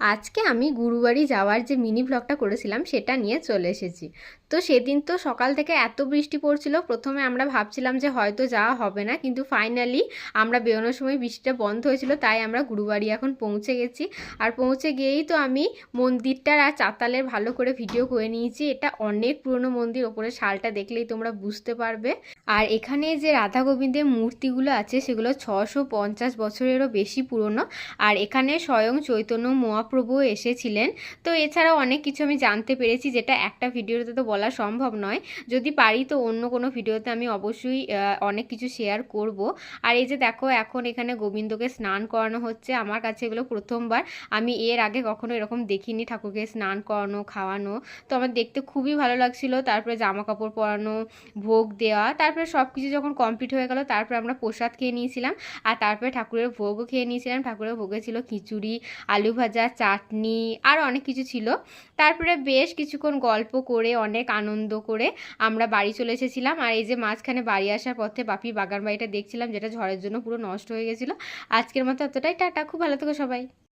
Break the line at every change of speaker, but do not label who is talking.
আজকে আমি গুরুবাড়ি যাওয়ার যে মিনি ব্লগটা করেছিলাম সেটা নিয়ে চলে এসেছি। তো সেদিন তো সকাল থেকে এত বৃষ্টি পড়ছিল, প্রথমে আমরা ভাবছিলাম যে হয়তো যাওয়া হবে না, কিন্তু ফাইনালি আমরা বেরোনোর সময় বৃষ্টিটা বন্ধ হয়েছিল, তাই আমরা গুরুবাড়ি এখন পৌঁছে গেছি। আর পৌঁছে গিয়েই তো আমি মন্দিরটার আর চাতালের ভালো করে ভিডিও করে নিয়েছি। এটা অনেক পুরনো মন্দির, ওপরে শালটা দেখলেই তোমরা বুঝতে পারবে। আর এখানে যে রাধা গোবিন্দের মূর্তিগুলো আছে সেগুলো 650 বছরেরও বেশি পুরনো। আর এখানে স্বয়ং চৈতন্য মহাপ্রভু এসেছিলেন। তো এছাড়াও অনেক কিছু আমি জানতে পেরেছি, যেটা একটা ভিডিওতে তো বলা সম্ভব নয়। যদি পারি তো অন্য কোনো ভিডিওতে আমি অবশ্যই অনেক কিছু শেয়ার করব। আর এই যে দেখো, এখন এখানে গোবিন্দকে স্নান করানো হচ্ছে। আমার কাছে এগুলো প্রথমবার, আমি এর আগে কখনো এরকম দেখিনি, ঠাকুরকে স্নান করানো, খাওয়ানো। তো আমার দেখতে খুবই ভালো লাগছিল। তারপরে জামা কাপড় পরানো, ভোগ দেওয়া, তারপরে সব কিছু যখন কমপ্লিট হয়ে গেল, তারপরে আমরা প্রসাদ খেয়ে নিয়েছিলাম। আর তারপরে ঠাকুরের ভোগও খেয়ে নিয়েছিলাম। ঠাকুরের ভোগে ছিল খিচুড়ি, আলু ভাজা, চাটনি, আর অনেক কিছু ছিল। তারপরে বেশ কিছুক্ষণ গল্প করে, অনেক আনন্দ করে আমরা বাড়ি চলে এসেছিলাম। আর এই যে মাঝখানে বাড়ি আসার পথে বাপির বাগান বাড়িটা দেখছিলাম, যেটা ঝড়ের জন্য পুরো নষ্ট হয়ে গেছিলো। আজকের মতো এতটাই, টাটা, খুব ভালো থেকো সবাই।